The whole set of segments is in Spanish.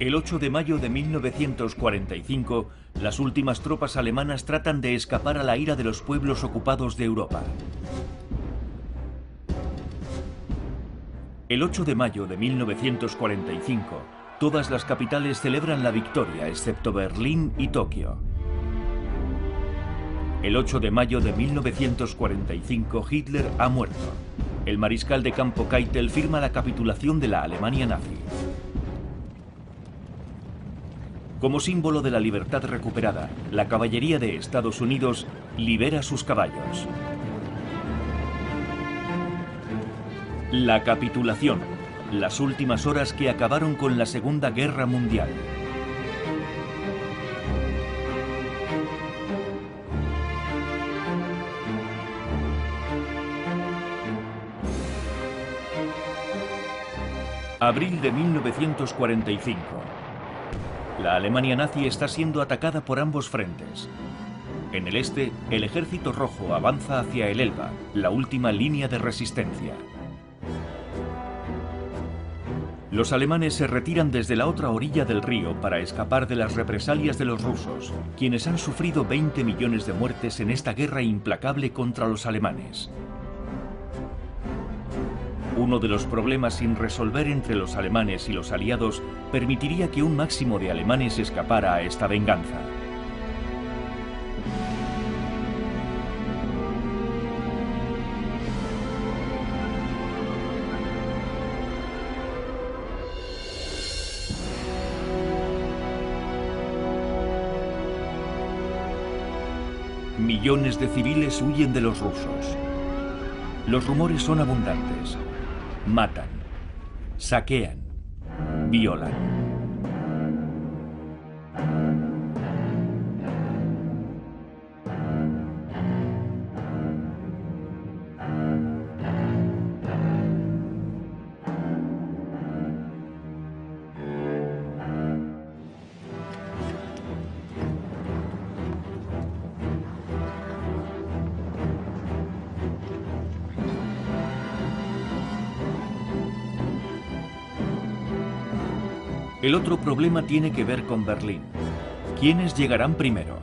El 8 de mayo de 1945, las últimas tropas alemanas tratan de escapar a la ira de los pueblos ocupados de Europa. El 8 de mayo de 1945, todas las capitales celebran la victoria, excepto Berlín y Tokio. El 8 de mayo de 1945, Hitler ha muerto. El mariscal de campo Keitel firma la capitulación de la Alemania nazi. Como símbolo de la libertad recuperada, la caballería de Estados Unidos libera sus caballos. La capitulación, las últimas horas que acabaron con la Segunda Guerra Mundial. Abril de 1945. La Alemania nazi está siendo atacada por ambos frentes. En el este, el Ejército Rojo avanza hacia el Elba, la última línea de resistencia. Los alemanes se retiran desde la otra orilla del río para escapar de las represalias de los rusos, quienes han sufrido 20 millones de muertes en esta guerra implacable contra los alemanes. Uno de los problemas sin resolver entre los alemanes y los aliados permitiría que un máximo de alemanes escapara a esta venganza. Millones de civiles huyen de los rusos. Los rumores son abundantes. Matan, saquean, violan. El otro problema tiene que ver con Berlín. ¿Quiénes llegarán primero?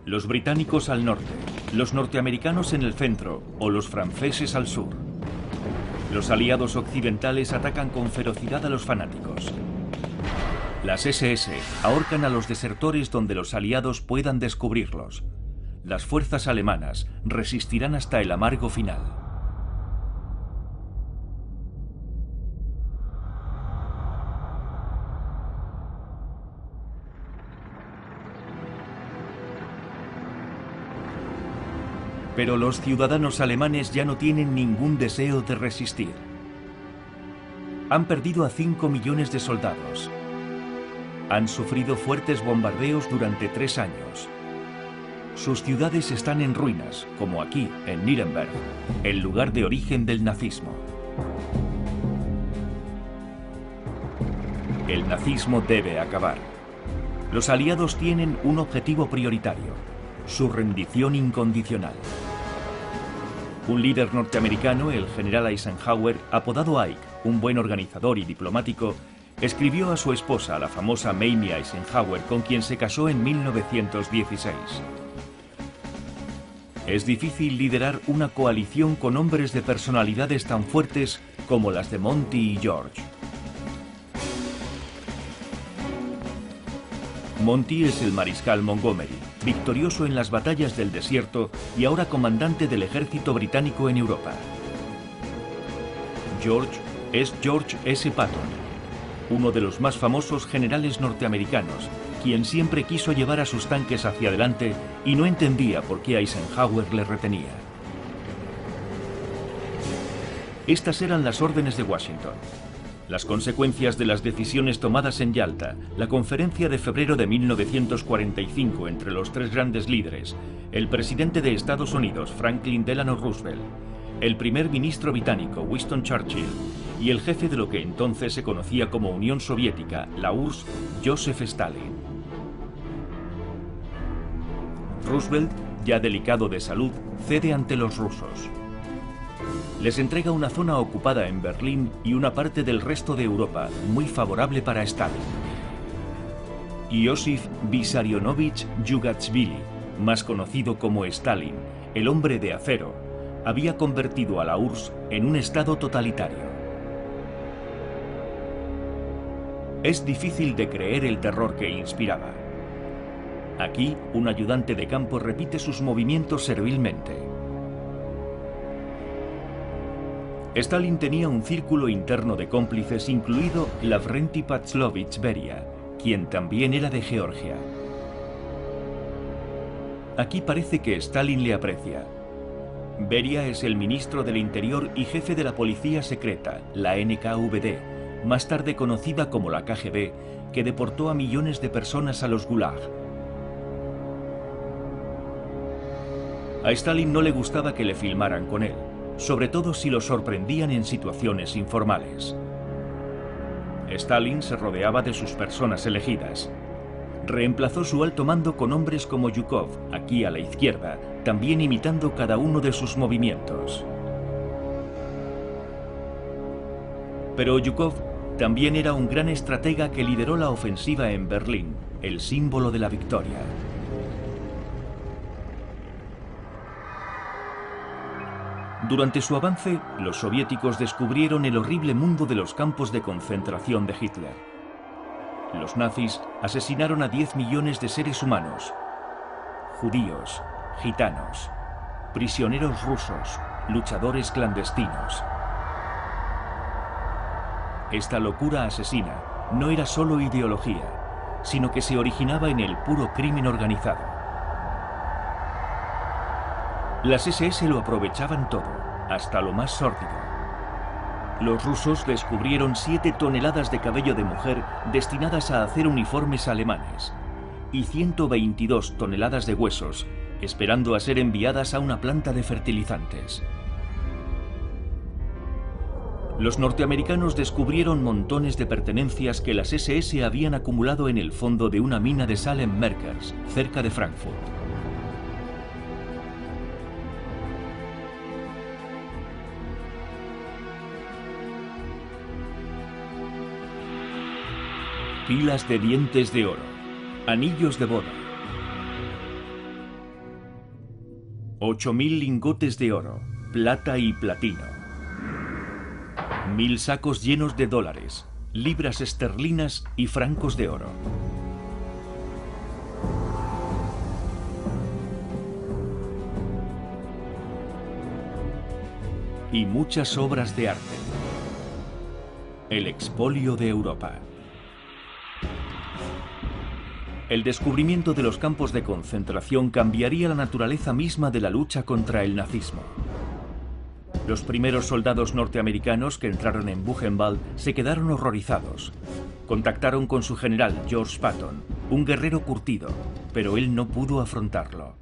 ¿Los británicos al norte, los norteamericanos en el centro o los franceses al sur? Los aliados occidentales atacan con ferocidad a los fanáticos. Las SS ahorcan a los desertores donde los aliados puedan descubrirlos. Las fuerzas alemanas resistirán hasta el amargo final. Pero los ciudadanos alemanes ya no tienen ningún deseo de resistir. Han perdido a 5 millones de soldados. Han sufrido fuertes bombardeos durante 3 años. Sus ciudades están en ruinas, como aquí, en Nuremberg, el lugar de origen del nazismo. El nazismo debe acabar. Los aliados tienen un objetivo prioritario: su rendición incondicional. Un líder norteamericano, el general Eisenhower, apodado Ike, un buen organizador y diplomático, escribió a su esposa, la famosa Mamie Eisenhower, con quien se casó en 1916. Es difícil liderar una coalición con hombres de personalidades tan fuertes como las de Monty y George. Monty es el mariscal Montgomery, victorioso en las batallas del desierto y ahora comandante del ejército británico en Europa. George es George S. Patton, uno de los más famosos generales norteamericanos, quien siempre quiso llevar a sus tanques hacia adelante y no entendía por qué Eisenhower le retenía. Estas eran las órdenes de Washington. Las consecuencias de las decisiones tomadas en Yalta, la conferencia de febrero de 1945 entre los 3 grandes líderes, el presidente de Estados Unidos, Franklin Delano Roosevelt, el primer ministro británico, Winston Churchill, y el jefe de lo que entonces se conocía como Unión Soviética, la URSS, Joseph Stalin. Roosevelt, ya delicado de salud, cede ante los rusos. Les entrega una zona ocupada en Berlín y una parte del resto de Europa, muy favorable para Stalin. Iosif Vissarionovich Yugatsvili, más conocido como Stalin, el hombre de acero, había convertido a la URSS en un estado totalitario. Es difícil de creer el terror que inspiraba. Aquí, un ayudante de campo repite sus movimientos servilmente. Stalin tenía un círculo interno de cómplices, incluido Lavrenti Pavlovich Beria, quien también era de Georgia. Aquí parece que Stalin le aprecia. Beria es el ministro del Interior y jefe de la policía secreta, la NKVD, más tarde conocida como la KGB, que deportó a millones de personas a los Gulag. A Stalin no le gustaba que le filmaran con él, sobre todo si lo sorprendían en situaciones informales. Stalin se rodeaba de sus personas elegidas. Reemplazó su alto mando con hombres como Yukov, aquí a la izquierda, también imitando cada uno de sus movimientos. Pero Yukov también era un gran estratega que lideró la ofensiva en Berlín, el símbolo de la victoria. Durante su avance, los soviéticos descubrieron el horrible mundo de los campos de concentración de Hitler. Los nazis asesinaron a 10 millones de seres humanos: judíos, gitanos, prisioneros rusos, luchadores clandestinos. Esta locura asesina no era solo ideología, sino que se originaba en el puro crimen organizado. Las SS lo aprovechaban todo, hasta lo más sórdido. Los rusos descubrieron 7 toneladas de cabello de mujer destinadas a hacer uniformes alemanes y 122 toneladas de huesos, esperando a ser enviadas a una planta de fertilizantes. Los norteamericanos descubrieron montones de pertenencias que las SS habían acumulado en el fondo de una mina de sal en Merkers, cerca de Frankfurt. Pilas de dientes de oro, anillos de boda, 8.000 lingotes de oro, plata y platino, 1.000 sacos llenos de dólares, libras esterlinas y francos de oro. Y muchas obras de arte. El expolio de Europa. El descubrimiento de los campos de concentración cambiaría la naturaleza misma de la lucha contra el nazismo. Los primeros soldados norteamericanos que entraron en Buchenwald se quedaron horrorizados. Contactaron con su general, George Patton, un guerrero curtido, pero él no pudo afrontarlo.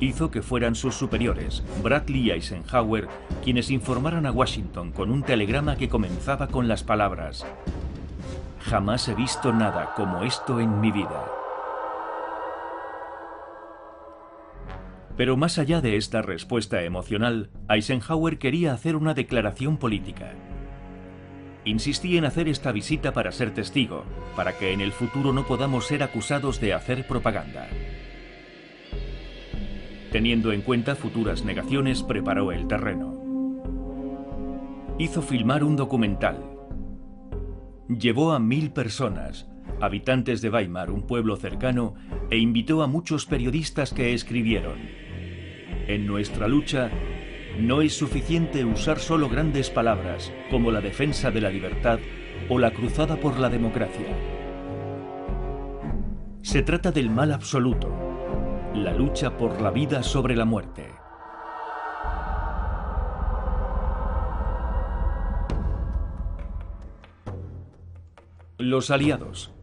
Hizo que fueran sus superiores, Bradley y Eisenhower, quienes informaran a Washington con un telegrama que comenzaba con las palabras: «Jamás he visto nada como esto en mi vida». Pero más allá de esta respuesta emocional, Eisenhower quería hacer una declaración política. Insistí en hacer esta visita para ser testigo, para que en el futuro no podamos ser acusados de hacer propaganda. Teniendo en cuenta futuras negaciones, preparó el terreno. Hizo filmar un documental. Llevó a 1.000 personas, habitantes de Weimar, un pueblo cercano, e invitó a muchos periodistas que escribieron: «En nuestra lucha no es suficiente usar solo grandes palabras como la defensa de la libertad o la cruzada por la democracia. Se trata del mal absoluto, la lucha por la vida sobre la muerte». Los aliados.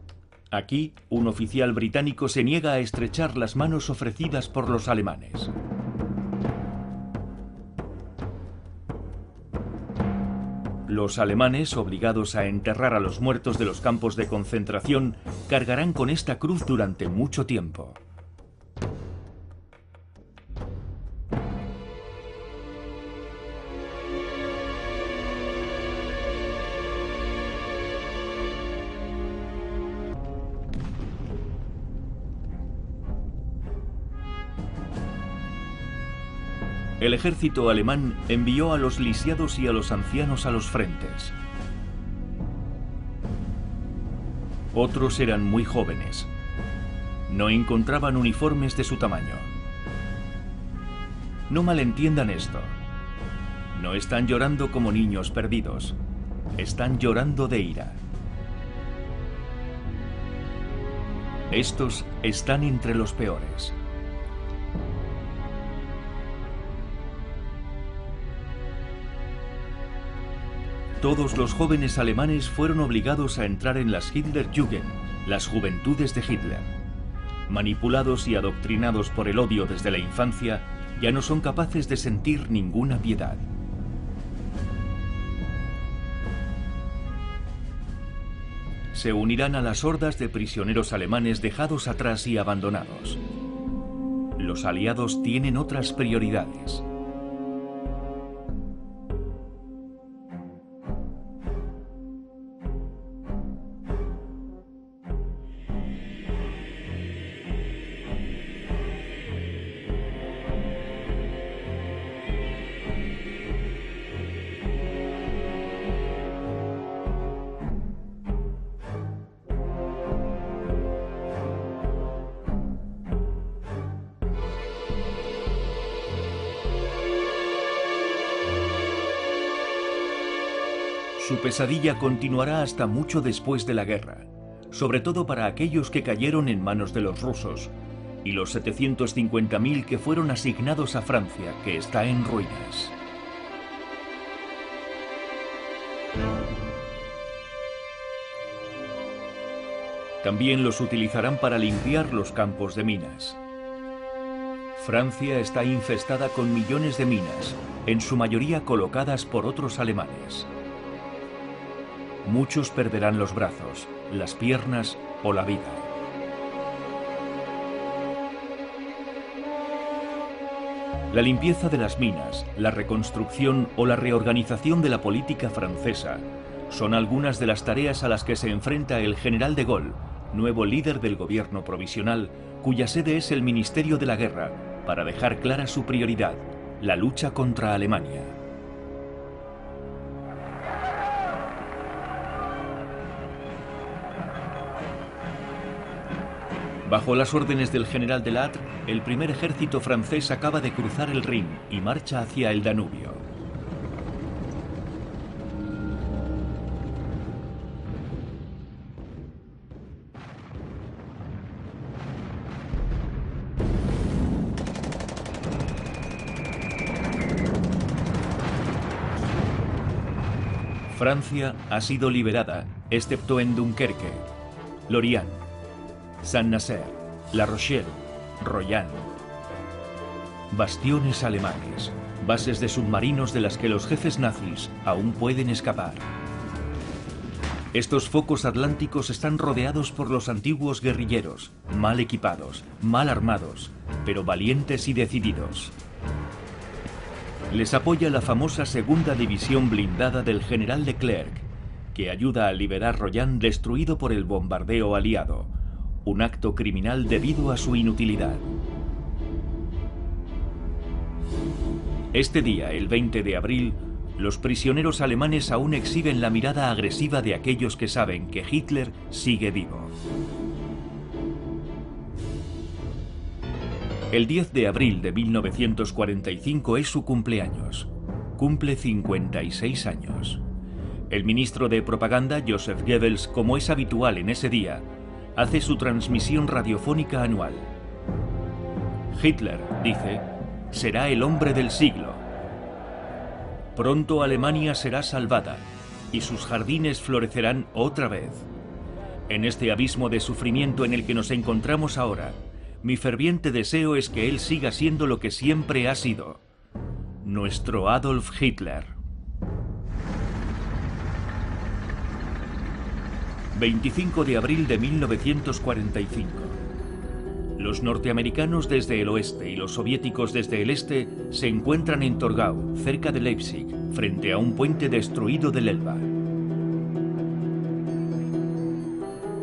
Aquí, un oficial británico se niega a estrechar las manos ofrecidas por los alemanes. Los alemanes, obligados a enterrar a los muertos de los campos de concentración, cargarán con esta cruz durante mucho tiempo. El ejército alemán envió a los lisiados y a los ancianos a los frentes. Otros eran muy jóvenes. No encontraban uniformes de su tamaño. No malentiendan esto. No están llorando como niños perdidos. Están llorando de ira. Estos están entre los peores. Todos los jóvenes alemanes fueron obligados a entrar en las Hitlerjugend, las juventudes de Hitler. Manipulados y adoctrinados por el odio desde la infancia, ya no son capaces de sentir ninguna piedad. Se unirán a las hordas de prisioneros alemanes dejados atrás y abandonados. Los aliados tienen otras prioridades. Su pesadilla continuará hasta mucho después de la guerra, sobre todo para aquellos que cayeron en manos de los rusos y los 750.000 que fueron asignados a Francia, que está en ruinas. También los utilizarán para limpiar los campos de minas. Francia está infestada con millones de minas, en su mayoría colocadas por otros alemanes. Muchos perderán los brazos, las piernas o la vida. La limpieza de las minas, la reconstrucción o la reorganización de la política francesa son algunas de las tareas a las que se enfrenta el general de Gaulle, nuevo líder del gobierno provisional, cuya sede es el Ministerio de la Guerra, para dejar clara su prioridad, la lucha contra Alemania. Bajo las órdenes del general de Lattre, el primer ejército francés acaba de cruzar el Rin y marcha hacia el Danubio. Francia ha sido liberada, excepto en Dunkerque, Lorient, Saint-Nazaire, La Rochelle, Royan. Bastiones alemanes, bases de submarinos de las que los jefes nazis aún pueden escapar. Estos focos atlánticos están rodeados por los antiguos guerrilleros, mal equipados, mal armados, pero valientes y decididos. Les apoya la famosa segunda división blindada del general Leclerc, que ayuda a liberar Royan destruido por el bombardeo aliado, un acto criminal debido a su inutilidad. Este día, el 20 de abril, los prisioneros alemanes aún exhiben la mirada agresiva de aquellos que saben que Hitler sigue vivo. El 10 de abril de 1945 es su cumpleaños. Cumple 56 años. El ministro de propaganda, Joseph Goebbels, como es habitual en ese día, hace su transmisión radiofónica anual. Hitler, dice, será el hombre del siglo. Pronto Alemania será salvada y sus jardines florecerán otra vez. En este abismo de sufrimiento en el que nos encontramos ahora, mi ferviente deseo es que él siga siendo lo que siempre ha sido, nuestro Adolf Hitler. 25 de abril de 1945. Los norteamericanos desde el oeste y los soviéticos desde el este se encuentran en Torgau, cerca de Leipzig, frente a un puente destruido del Elba.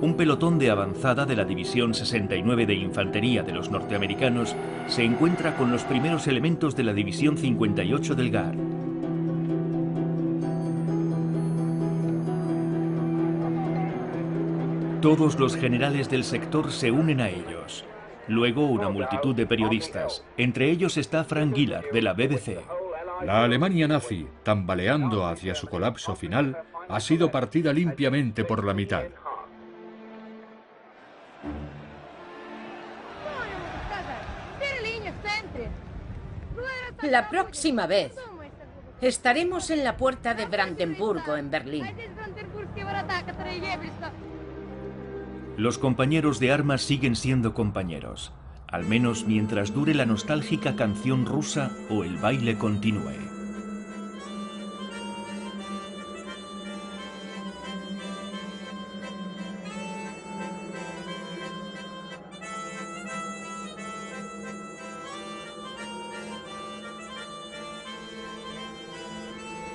Un pelotón de avanzada de la División 69 de Infantería de los norteamericanos se encuentra con los primeros elementos de la División 58 del GAR. Todos los generales del sector se unen a ellos. Luego una multitud de periodistas. Entre ellos está Frank Gillard, de la BBC. La Alemania nazi, tambaleando hacia su colapso final, ha sido partida limpiamente por la mitad. La próxima vez estaremos en la puerta de Brandenburgo, en Berlín. Los compañeros de armas siguen siendo compañeros, al menos mientras dure la nostálgica canción rusa o el baile continúe.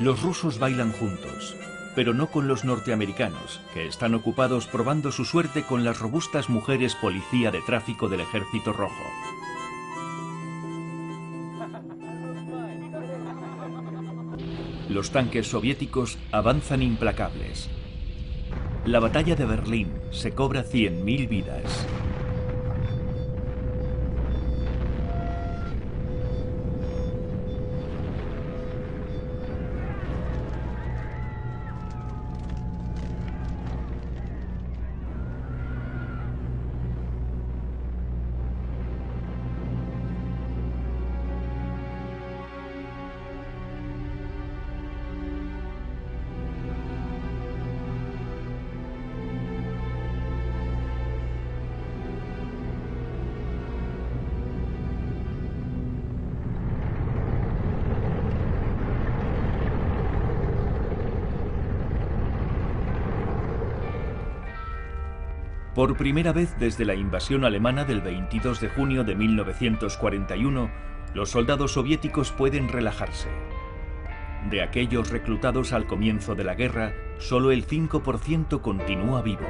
Los rusos bailan juntos, pero no con los norteamericanos, que están ocupados probando su suerte con las robustas mujeres policía de tráfico del Ejército Rojo. Los tanques soviéticos avanzan implacables. La batalla de Berlín se cobra 100.000 vidas. Por primera vez desde la invasión alemana del 22 de junio de 1941, los soldados soviéticos pueden relajarse. De aquellos reclutados al comienzo de la guerra, solo el 5% continúa vivo.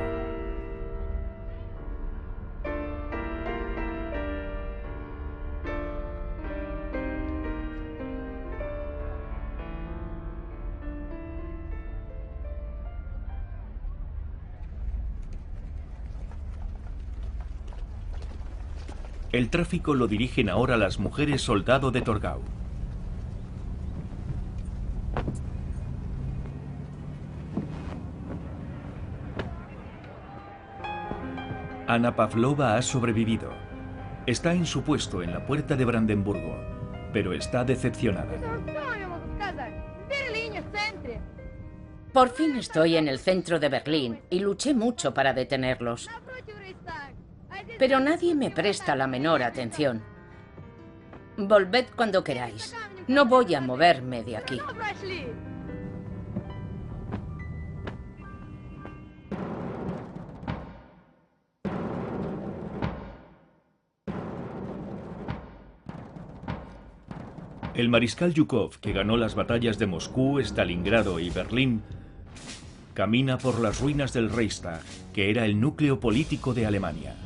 El tráfico lo dirigen ahora las mujeres soldado de Torgau. Anna Pavlova ha sobrevivido. Está en su puesto en la puerta de Brandenburgo, pero está decepcionada. Por fin estoy en el centro de Berlín y luché mucho para detenerlos. Pero nadie me presta la menor atención. Volved cuando queráis. No voy a moverme de aquí. El mariscal Zhukov, que ganó las batallas de Moscú, Stalingrado y Berlín, camina por las ruinas del Reichstag, que era el núcleo político de Alemania.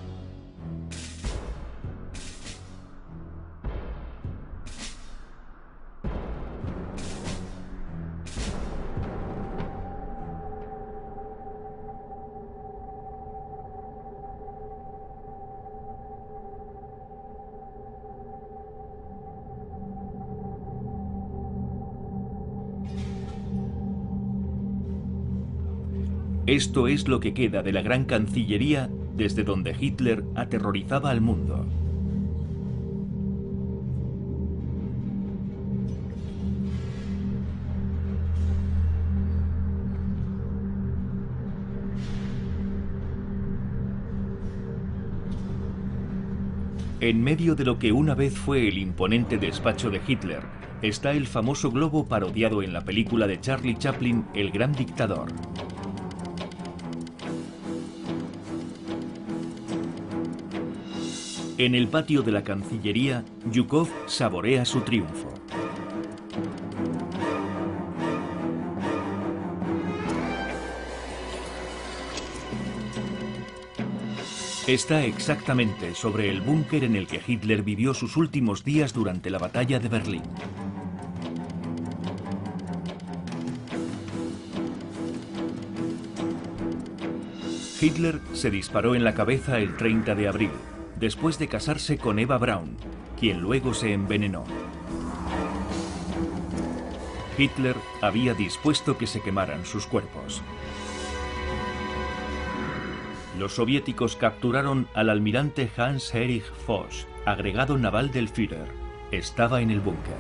Esto es lo que queda de la Gran Cancillería desde donde Hitler aterrorizaba al mundo. En medio de lo que una vez fue el imponente despacho de Hitler, está el famoso globo parodiado en la película de Charlie Chaplin, El Gran Dictador. En el patio de la Cancillería, Zhukov saborea su triunfo. Está exactamente sobre el búnker en el que Hitler vivió sus últimos días durante la batalla de Berlín. Hitler se disparó en la cabeza el 30 de abril, después de casarse con Eva Braun, quien luego se envenenó. Hitler había dispuesto que se quemaran sus cuerpos. Los soviéticos capturaron al almirante Hans-Erich Voss, agregado naval del Führer. Estaba en el búnker.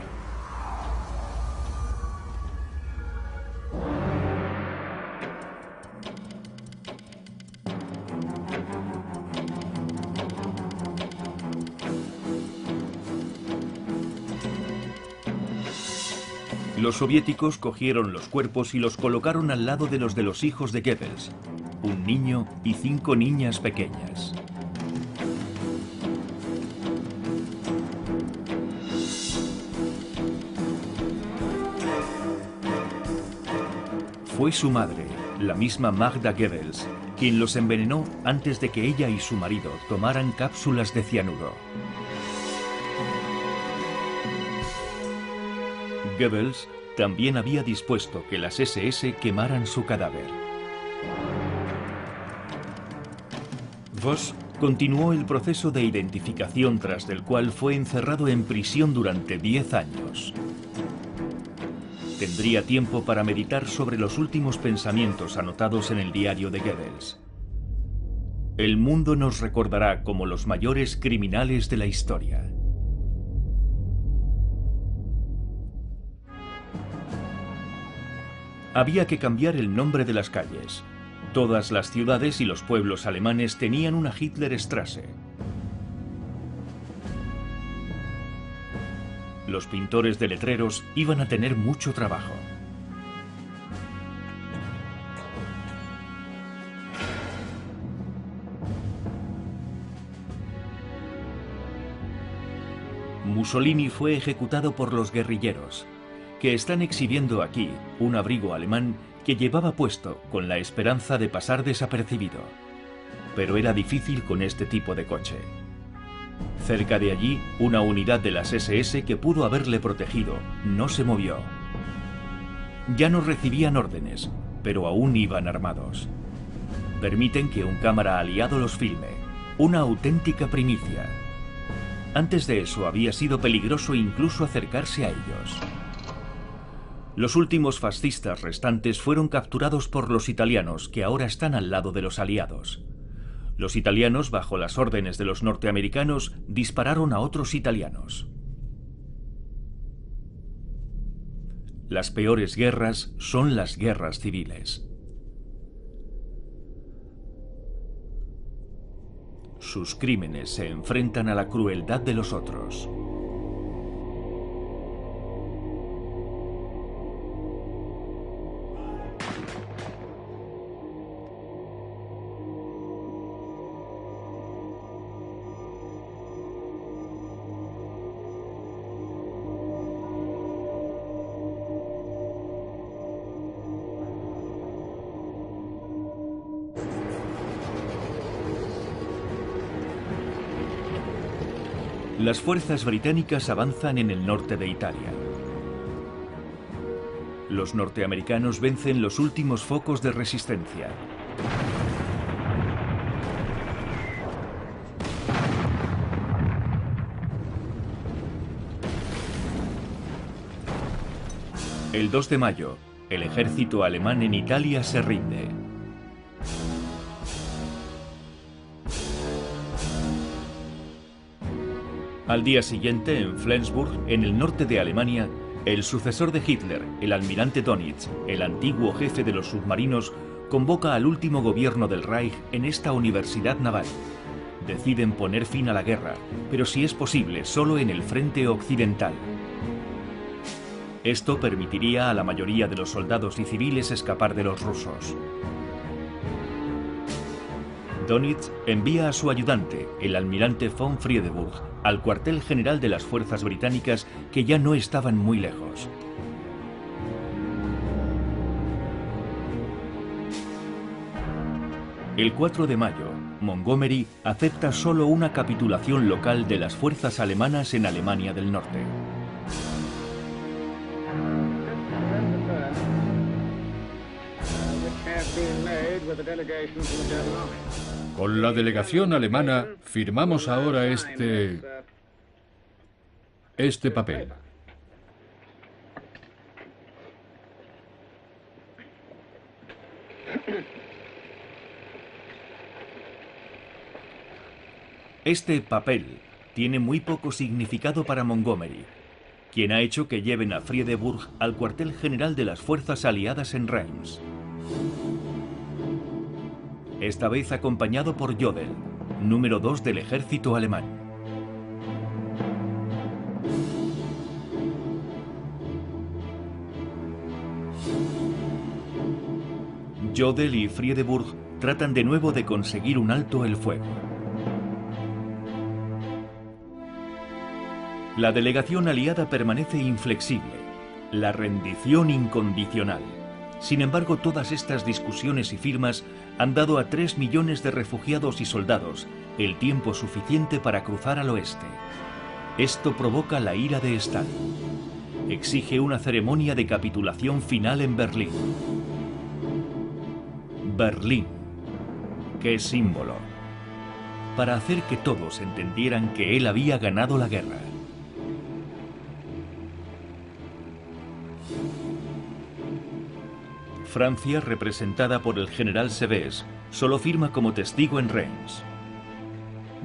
Los soviéticos cogieron los cuerpos y los colocaron al lado de los hijos de Goebbels, un niño y 5 niñas pequeñas. Fue su madre, la misma Magda Goebbels, quien los envenenó antes de que ella y su marido tomaran cápsulas de cianuro. Goebbels también había dispuesto que las SS quemaran su cadáver. Voss continuó el proceso de identificación tras del cual fue encerrado en prisión durante 10 años. Tendría tiempo para meditar sobre los últimos pensamientos anotados en el diario de Goebbels. El mundo nos recordará como los mayores criminales de la historia. Había que cambiar el nombre de las calles. Todas las ciudades y los pueblos alemanes tenían una Hitlerstraße. Los pintores de letreros iban a tener mucho trabajo. Mussolini fue ejecutado por los guerrilleros, que están exhibiendo aquí un abrigo alemán que llevaba puesto con la esperanza de pasar desapercibido. Pero era difícil con este tipo de coche. Cerca de allí, una unidad de las SS que pudo haberle protegido no se movió. Ya no recibían órdenes, pero aún iban armados. Permiten que un cámara aliado los filme, una auténtica primicia. Antes de eso había sido peligroso incluso acercarse a ellos. Los últimos fascistas restantes fueron capturados por los italianos, que ahora están al lado de los aliados. Los italianos, bajo las órdenes de los norteamericanos, dispararon a otros italianos. Las peores guerras son las guerras civiles. Sus crímenes se enfrentan a la crueldad de los otros. Las fuerzas británicas avanzan en el norte de Italia. Los norteamericanos vencen los últimos focos de resistencia. El 2 de mayo, el ejército alemán en Italia se rinde. Al día siguiente, en Flensburg, en el norte de Alemania, el sucesor de Hitler, el almirante Dönitz, el antiguo jefe de los submarinos, convoca al último gobierno del Reich en esta universidad naval. Deciden poner fin a la guerra, pero si es posible, solo en el frente occidental. Esto permitiría a la mayoría de los soldados y civiles escapar de los rusos. Dönitz envía a su ayudante, el almirante von Friedeburg, al cuartel general de las fuerzas británicas que ya no estaban muy lejos. El 4 de mayo, Montgomery acepta solo una capitulación local de las fuerzas alemanas en Alemania del Norte. Con la delegación alemana firmamos ahora este papel. Este papel tiene muy poco significado para Montgomery, quien ha hecho que lleven a Friedeburg al cuartel general de las fuerzas aliadas en Reims. Esta vez acompañado por Jodl, número 2 del ejército alemán. Jodl y Friedeburg tratan de nuevo de conseguir un alto el fuego. La delegación aliada permanece inflexible, la rendición incondicional. Sin embargo, todas estas discusiones y firmas han dado a 3 millones de refugiados y soldados el tiempo suficiente para cruzar al oeste. Esto provoca la ira de Stalin. Exige una ceremonia de capitulación final en Berlín. Berlín. ¡Qué símbolo! Para hacer que todos entendieran que él había ganado la guerra. Francia, representada por el general Seves, solo firma como testigo en Reims.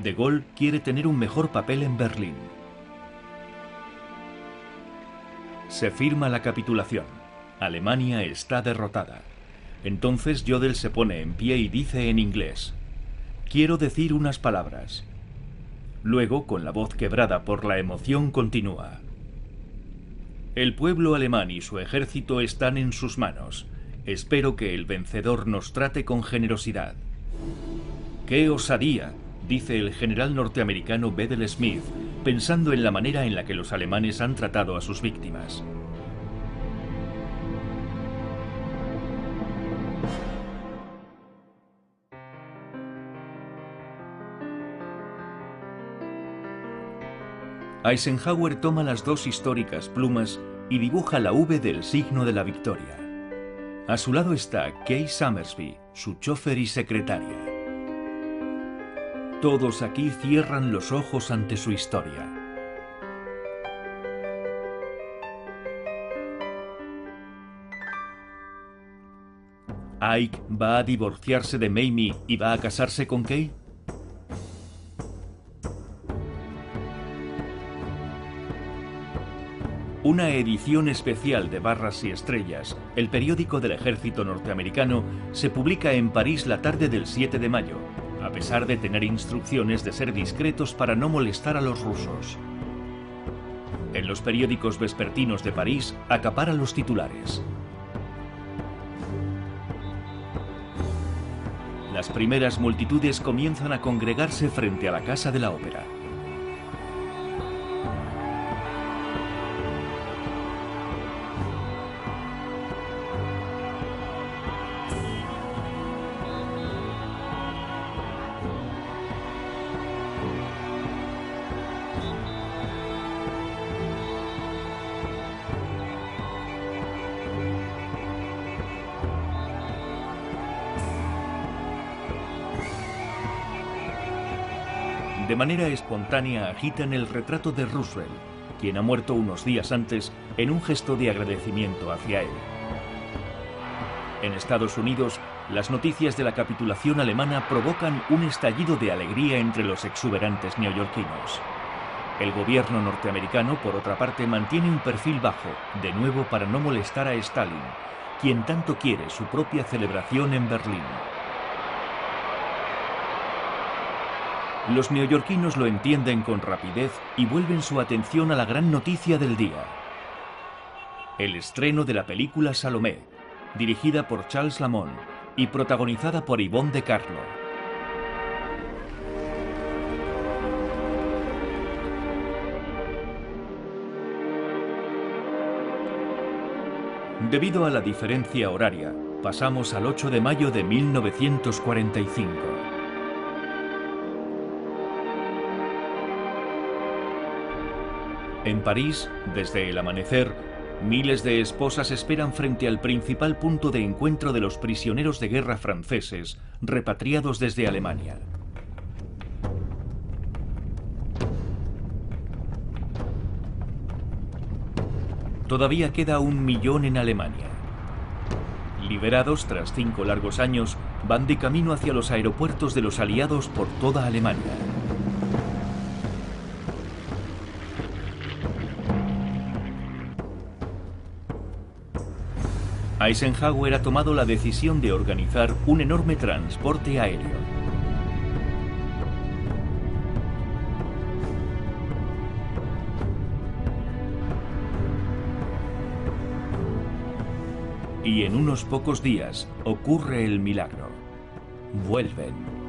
De Gaulle quiere tener un mejor papel en Berlín. Se firma la capitulación. Alemania está derrotada. Entonces Jodl se pone en pie y dice en inglés: «Quiero decir unas palabras». Luego, con la voz quebrada por la emoción, continúa: «El pueblo alemán y su ejército están en sus manos. Espero que el vencedor nos trate con generosidad». «¡Qué osadía!», dice el general norteamericano Bedell Smith, pensando en la manera en la que los alemanes han tratado a sus víctimas. Eisenhower toma las dos históricas plumas y dibuja la V del signo de la victoria. A su lado está Kay Summersby, su chofer y secretaria. Todos aquí cierran los ojos ante su historia. ¿Ike va a divorciarse de Mamie y va a casarse con Kay? Una edición especial de Barras y Estrellas, el periódico del ejército norteamericano, se publica en París la tarde del 7 de mayo, a pesar de tener instrucciones de ser discretos para no molestar a los rusos. En los periódicos vespertinos de París acapara los titulares. Las primeras multitudes comienzan a congregarse frente a la Casa de la Ópera. De manera espontánea agitan el retrato de Roosevelt, quien ha muerto unos días antes, en un gesto de agradecimiento hacia él. En Estados Unidos, las noticias de la capitulación alemana provocan un estallido de alegría entre los exuberantes neoyorquinos. El gobierno norteamericano, por otra parte, mantiene un perfil bajo, de nuevo para no molestar a Stalin, quien tanto quiere su propia celebración en Berlín. Los neoyorquinos lo entienden con rapidez y vuelven su atención a la gran noticia del día: el estreno de la película Salomé, dirigida por Charles Lamont y protagonizada por Yvonne de Carlo. Debido a la diferencia horaria, pasamos al 8 de mayo de 1945. En París, desde el amanecer, miles de esposas esperan frente al principal punto de encuentro de los prisioneros de guerra franceses repatriados desde Alemania. Todavía queda 1 millón en Alemania. Liberados tras 5 largos años, van de camino hacia los aeropuertos de los aliados por toda Alemania. Eisenhower ha tomado la decisión de organizar un enorme transporte aéreo. Y en unos pocos días ocurre el milagro. Vuelven.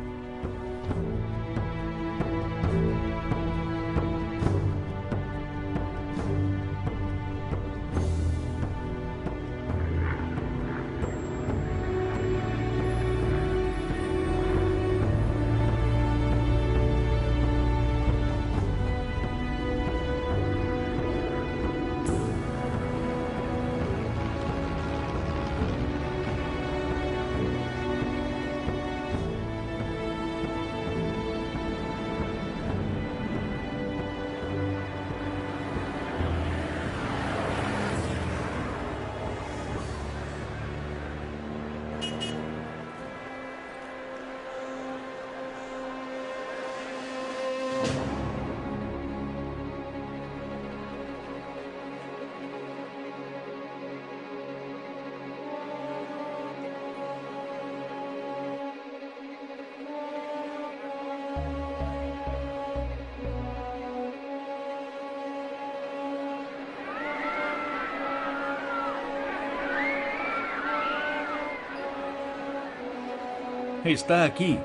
Está aquí.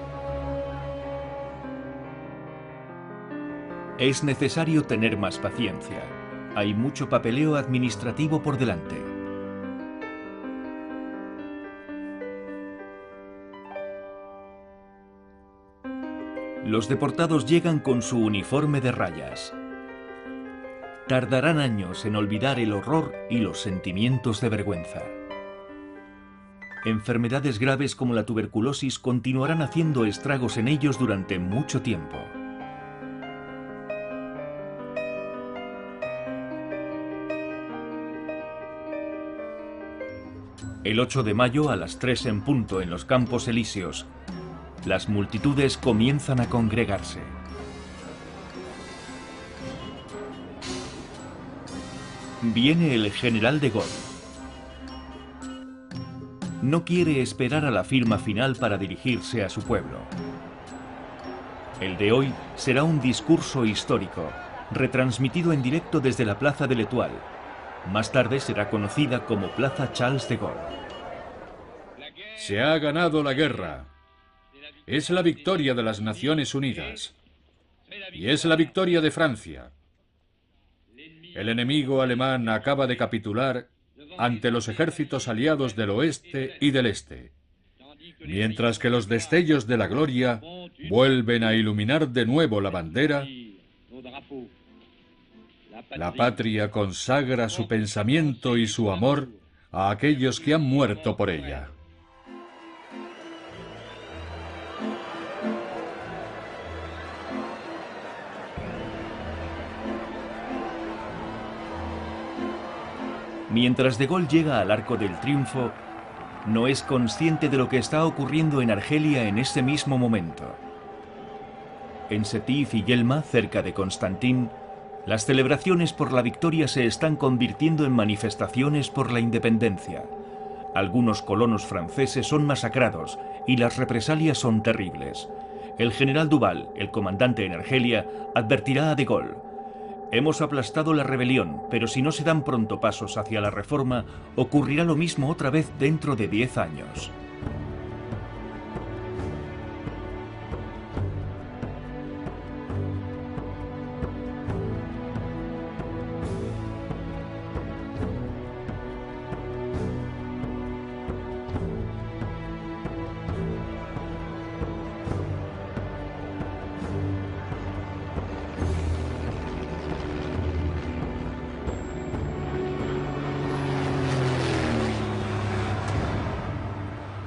Es necesario tener más paciencia. Hay mucho papeleo administrativo por delante. Los deportados llegan con su uniforme de rayas. Tardarán años en olvidar el horror y los sentimientos de vergüenza. Enfermedades graves como la tuberculosis continuarán haciendo estragos en ellos durante mucho tiempo. El 8 de mayo a las 3 en punto en los Campos Elíseos, las multitudes comienzan a congregarse. Viene el general de Gaulle. No quiere esperar a la firma final para dirigirse a su pueblo. El de hoy será un discurso histórico, retransmitido en directo desde la Plaza de l'Étoile. Más tarde será conocida como Plaza Charles de Gaulle. Se ha ganado la guerra. Es la victoria de las Naciones Unidas. Y es la victoria de Francia. El enemigo alemán acaba de capitular ante los ejércitos aliados del oeste y del este, mientras que los destellos de la gloria vuelven a iluminar de nuevo la bandera. La patria consagra su pensamiento y su amor a aquellos que han muerto por ella. Mientras de Gaulle llega al Arco del Triunfo, no es consciente de lo que está ocurriendo en Argelia en ese mismo momento. En Sétif y Yelma, cerca de Constantin, las celebraciones por la victoria se están convirtiendo en manifestaciones por la independencia. Algunos colonos franceses son masacrados y las represalias son terribles. El general Duval, el comandante en Argelia, advertirá a de Gaulle: hemos aplastado la rebelión, pero si no se dan pronto pasos hacia la reforma, ocurrirá lo mismo otra vez dentro de 10 años.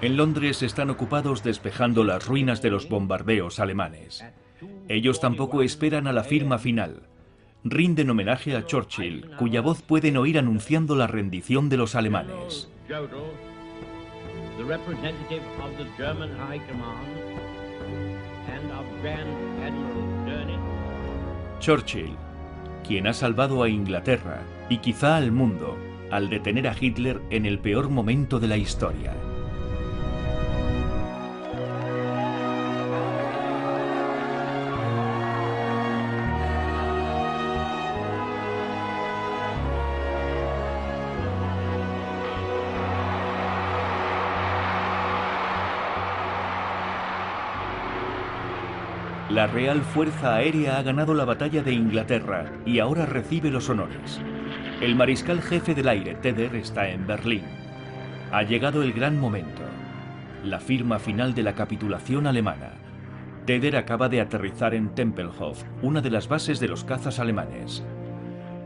En Londres están ocupados despejando las ruinas de los bombardeos alemanes. Ellos tampoco esperan a la firma final. Rinden homenaje a Churchill, cuya voz pueden oír anunciando la rendición de los alemanes. Churchill, quien ha salvado a Inglaterra y quizá al mundo al detener a Hitler en el peor momento de la historia. La Real Fuerza Aérea ha ganado la batalla de Inglaterra y ahora recibe los honores. El mariscal jefe del aire, Tedder, está en Berlín. Ha llegado el gran momento. La firma final de la capitulación alemana. Tedder acaba de aterrizar en Tempelhof, una de las bases de los cazas alemanes.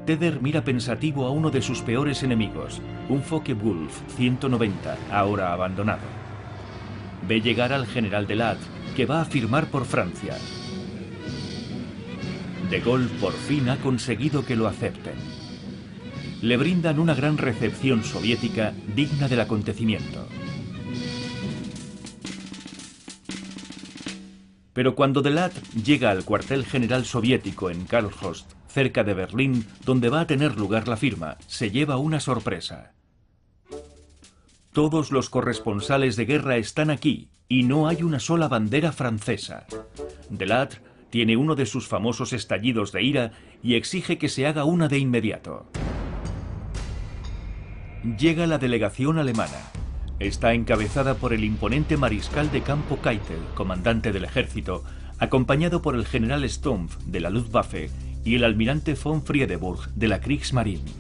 Tedder mira pensativo a uno de sus peores enemigos, un Focke-Wulf 190, ahora abandonado. Ve llegar al general de Lattre, que va a firmar por Francia. De Gaulle por fin ha conseguido que lo acepten. Le brindan una gran recepción soviética digna del acontecimiento. Pero cuando de Lattre llega al cuartel general soviético en Karlshorst, cerca de Berlín, donde va a tener lugar la firma, se lleva una sorpresa. Todos los corresponsales de guerra están aquí y no hay una sola bandera francesa. De Lattre tiene uno de sus famosos estallidos de ira y exige que se haga una de inmediato. Llega la delegación alemana. Está encabezada por el imponente mariscal de campo Keitel, comandante del ejército, acompañado por el general Stumpf de la Luftwaffe y el almirante von Friedeburg de la Kriegsmarine.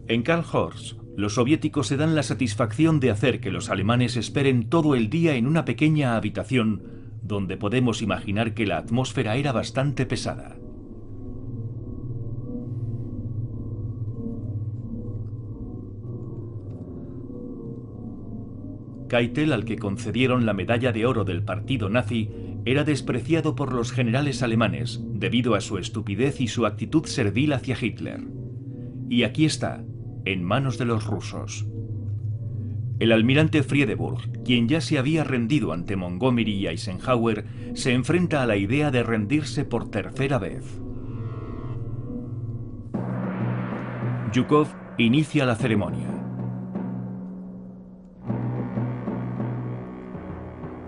En Karlshorst, los soviéticos se dan la satisfacción de hacer que los alemanes esperen todo el día en una pequeña habitación donde podemos imaginar que la atmósfera era bastante pesada. Keitel, al que concedieron la medalla de oro del partido nazi, era despreciado por los generales alemanes debido a su estupidez y su actitud servil hacia Hitler. Y aquí está, en manos de los rusos. El almirante Friedeburg, quien ya se había rendido ante Montgomery y Eisenhower, se enfrenta a la idea de rendirse por tercera vez. Zhukov inicia la ceremonia.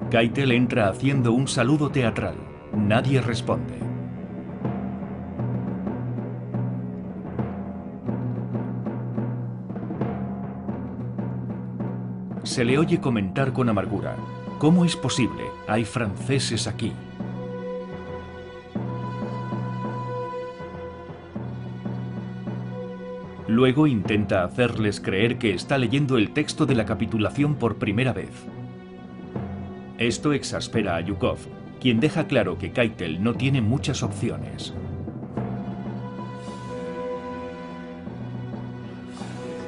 Keitel entra haciendo un saludo teatral. Nadie responde. Se le oye comentar con amargura: ¿cómo es posible? Hay franceses aquí. Luego intenta hacerles creer que está leyendo el texto de la capitulación por primera vez. Esto exaspera a Zhukov, quien deja claro que Keitel no tiene muchas opciones.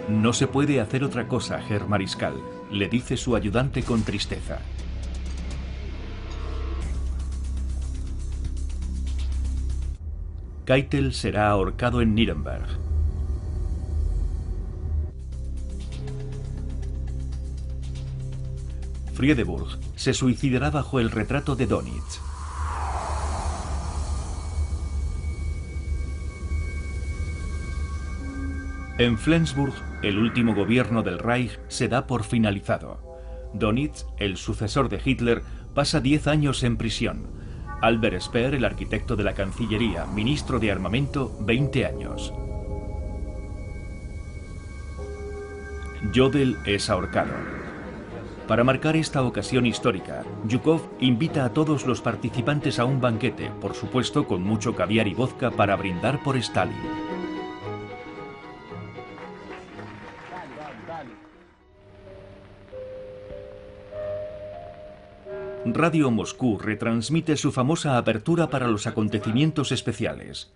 No se puede hacer otra cosa, Herr Mariscal, le dice su ayudante con tristeza. Keitel será ahorcado en Nuremberg. Friedeburg se suicidará bajo el retrato de Dönitz. En Flensburg, el último gobierno del Reich se da por finalizado. Dönitz, el sucesor de Hitler, pasa 10 años en prisión. Albert Speer, el arquitecto de la Cancillería, ministro de Armamento, 20 años. Jodl es ahorcado. Para marcar esta ocasión histórica, Zhukov invita a todos los participantes a un banquete, por supuesto con mucho caviar y vodka para brindar por Stalin. Radio Moscú retransmite su famosa apertura para los acontecimientos especiales.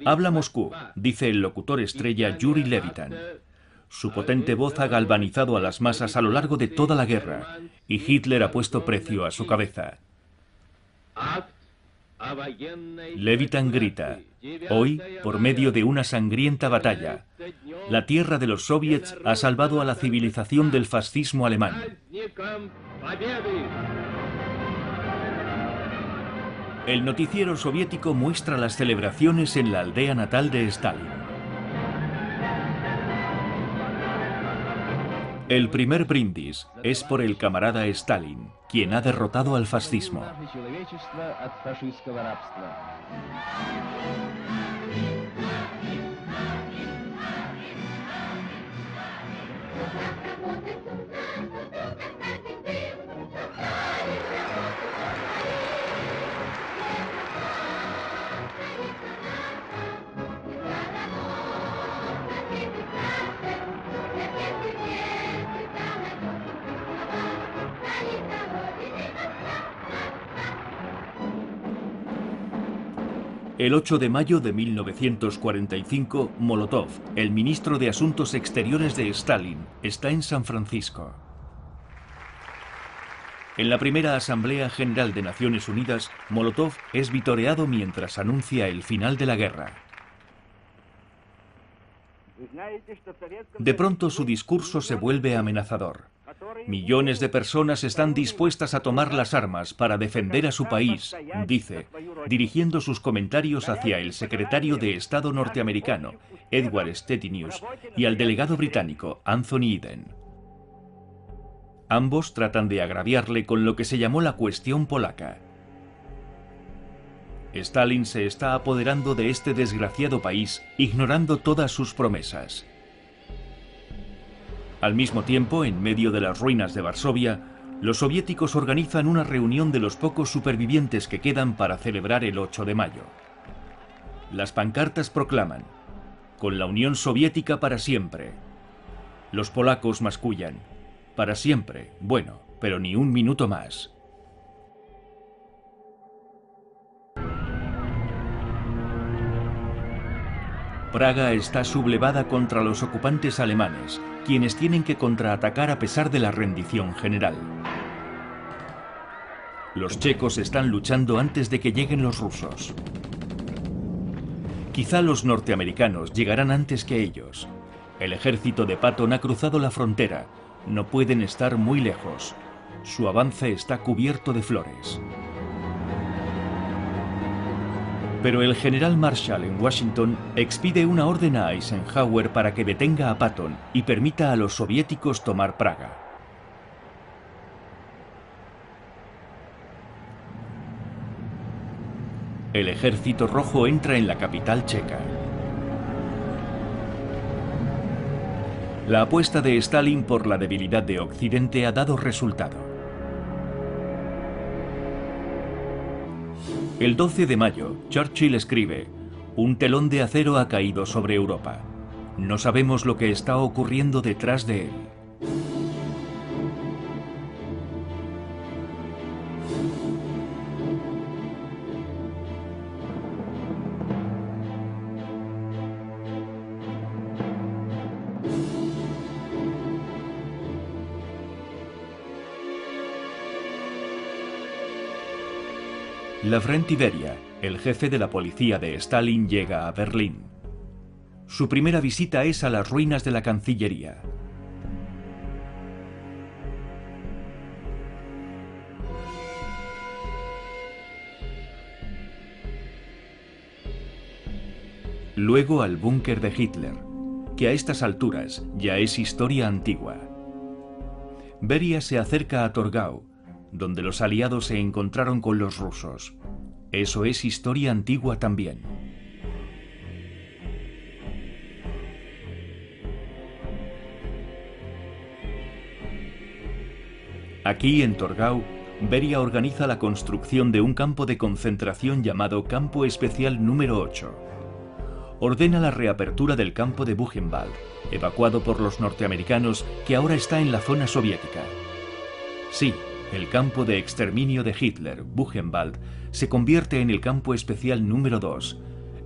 Habla Moscú, dice el locutor estrella Yuri Levitan. Su potente voz ha galvanizado a las masas a lo largo de toda la guerra, y Hitler ha puesto precio a su cabeza. Levitan grita: hoy, por medio de una sangrienta batalla, la tierra de los soviets ha salvado a la civilización del fascismo alemán. El noticiero soviético muestra las celebraciones en la aldea natal de Stalin. El primer brindis es por el camarada Stalin, quien ha derrotado al fascismo. El 8 de mayo de 1945, Molotov, el ministro de Asuntos Exteriores de Stalin, está en San Francisco. En la primera Asamblea General de Naciones Unidas, Molotov es vitoreado mientras anuncia el final de la guerra. De pronto su discurso se vuelve amenazador. Millones de personas están dispuestas a tomar las armas para defender a su país, dice, dirigiendo sus comentarios hacia el secretario de Estado norteamericano, Edward Stettinius, y al delegado británico, Anthony Eden. Ambos tratan de agraviarle con lo que se llamó la cuestión polaca. Stalin se está apoderando de este desgraciado país, ignorando todas sus promesas. Al mismo tiempo, en medio de las ruinas de Varsovia, los soviéticos organizan una reunión de los pocos supervivientes que quedan para celebrar el 8 de mayo. Las pancartas proclaman: con la Unión Soviética para siempre. Los polacos mascullan: para siempre, bueno, pero ni un minuto más. Praga está sublevada contra los ocupantes alemanes, quienes tienen que contraatacar a pesar de la rendición general. Los checos están luchando antes de que lleguen los rusos. Quizá los norteamericanos llegarán antes que ellos. El ejército de Patton ha cruzado la frontera. No pueden estar muy lejos. Su avance está cubierto de flores. Pero el general Marshall en Washington expide una orden a Eisenhower para que detenga a Patton y permita a los soviéticos tomar Praga. El ejército rojo entra en la capital checa. La apuesta de Stalin por la debilidad de Occidente ha dado resultado. El 12 de mayo, Churchill escribe: un telón de acero ha caído sobre Europa. No sabemos lo que está ocurriendo detrás de él. Lavrent Beria, el jefe de la policía de Stalin, llega a Berlín. Su primera visita es a las ruinas de la Cancillería. Luego al búnker de Hitler, que a estas alturas ya es historia antigua. Beria se acerca a Torgau, donde los aliados se encontraron con los rusos. Eso es historia antigua también. Aquí, en Torgau, Beria organiza la construcción de un campo de concentración llamado Campo Especial número 8. Ordena la reapertura del campo de Buchenwald, evacuado por los norteamericanos, que ahora está en la zona soviética. Sí, el campo de exterminio de Hitler, Buchenwald, se convierte en el campo especial número 2.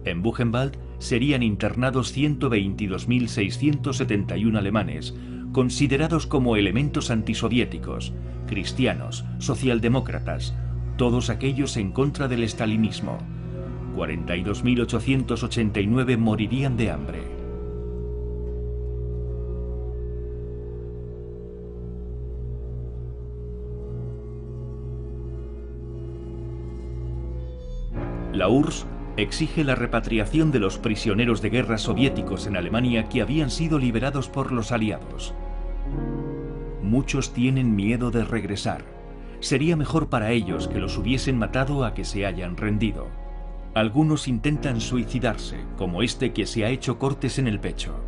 En Buchenwald, serían internados 122.671 alemanes, considerados como elementos antisoviéticos, cristianos, socialdemócratas, todos aquellos en contra del estalinismo. 42.889 morirían de hambre. La URSS exige la repatriación de los prisioneros de guerra soviéticos en Alemania que habían sido liberados por los aliados. Muchos tienen miedo de regresar. Sería mejor para ellos que los hubiesen matado a que se hayan rendido. Algunos intentan suicidarse, como este que se ha hecho cortes en el pecho.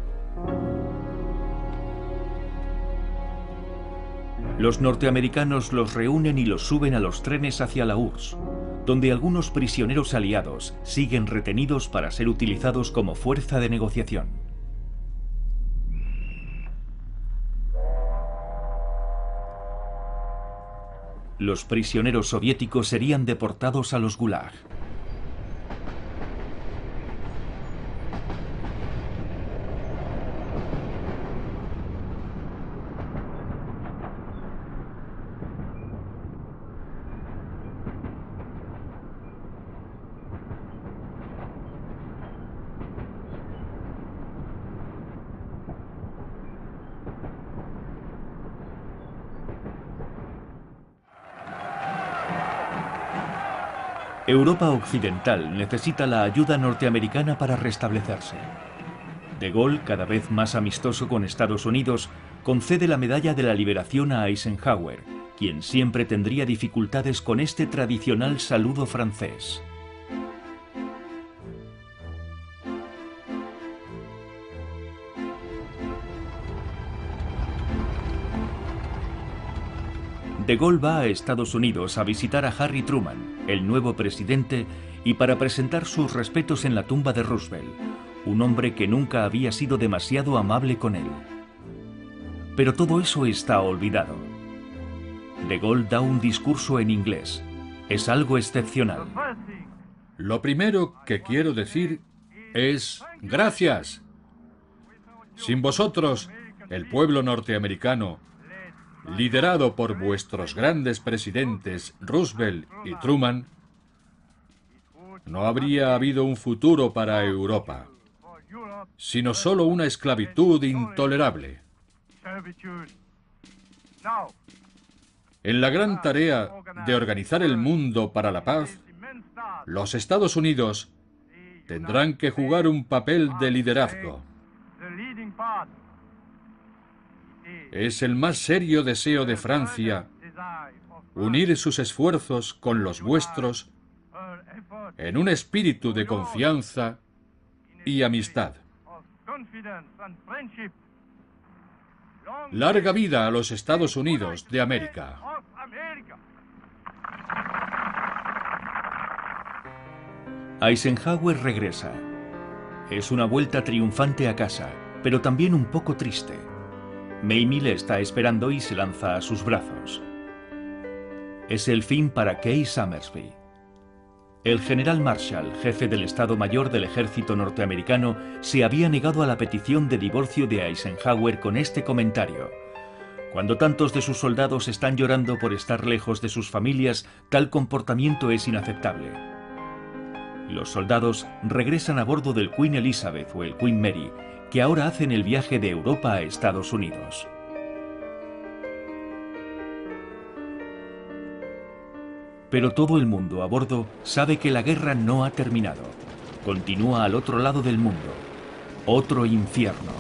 Los norteamericanos los reúnen y los suben a los trenes hacia la URSS, donde algunos prisioneros aliados siguen retenidos para ser utilizados como fuerza de negociación. Los prisioneros soviéticos serían deportados a los Gulag. Europa Occidental necesita la ayuda norteamericana para restablecerse. De Gaulle, cada vez más amistoso con Estados Unidos, concede la Medalla de la Liberación a Eisenhower, quien siempre tendría dificultades con este tradicional saludo francés. De Gaulle va a Estados Unidos a visitar a Harry Truman, el nuevo presidente, y para presentar sus respetos en la tumba de Roosevelt, un hombre que nunca había sido demasiado amable con él. Pero todo eso está olvidado. De Gaulle da un discurso en inglés. Es algo excepcional. Lo primero que quiero decir es gracias. Sin vosotros, el pueblo norteamericano, liderado por vuestros grandes presidentes Roosevelt y Truman, no habría habido un futuro para Europa, sino solo una esclavitud intolerable. En la gran tarea de organizar el mundo para la paz, los Estados Unidos tendrán que jugar un papel de liderazgo. Es el más serio deseo de Francia unir sus esfuerzos con los vuestros en un espíritu de confianza y amistad. Larga vida a los Estados Unidos de América. Eisenhower regresa. Es una vuelta triunfante a casa, pero también un poco triste. Mamie le está esperando y se lanza a sus brazos. Es el fin para Kay Summersby. El general Marshall, jefe del Estado Mayor del Ejército norteamericano, se había negado a la petición de divorcio de Eisenhower con este comentario: cuando tantos de sus soldados están llorando por estar lejos de sus familias, tal comportamiento es inaceptable. Los soldados regresan a bordo del Queen Elizabeth o el Queen Mary, que ahora hacen el viaje de Europa a Estados Unidos. Pero todo el mundo a bordo sabe que la guerra no ha terminado. Continúa al otro lado del mundo. Otro infierno.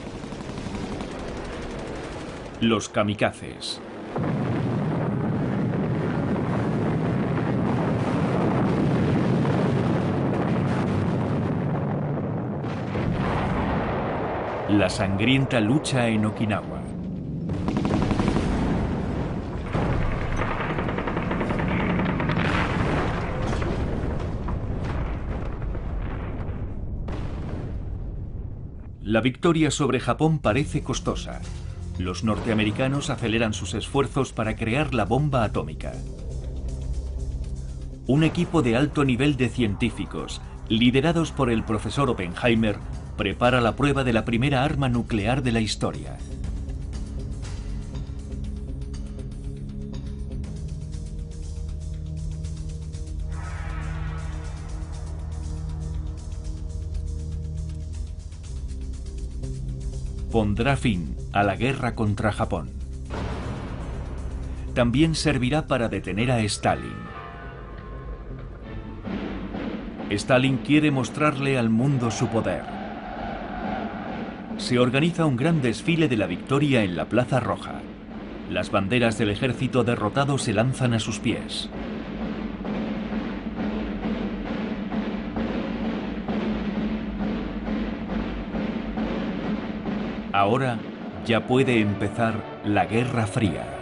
Los kamikazes. La sangrienta lucha en Okinawa. La victoria sobre Japón parece costosa. Los norteamericanos aceleran sus esfuerzos para crear la bomba atómica. Un equipo de alto nivel de científicos, liderados por el profesor Oppenheimer, prepara la prueba de la primera arma nuclear de la historia. Pondrá fin a la guerra contra Japón. También servirá para detener a Stalin. Stalin quiere mostrarle al mundo su poder. Se organiza un gran desfile de la victoria en la Plaza Roja. Las banderas del ejército derrotado se lanzan a sus pies. Ahora ya puede empezar la Guerra Fría.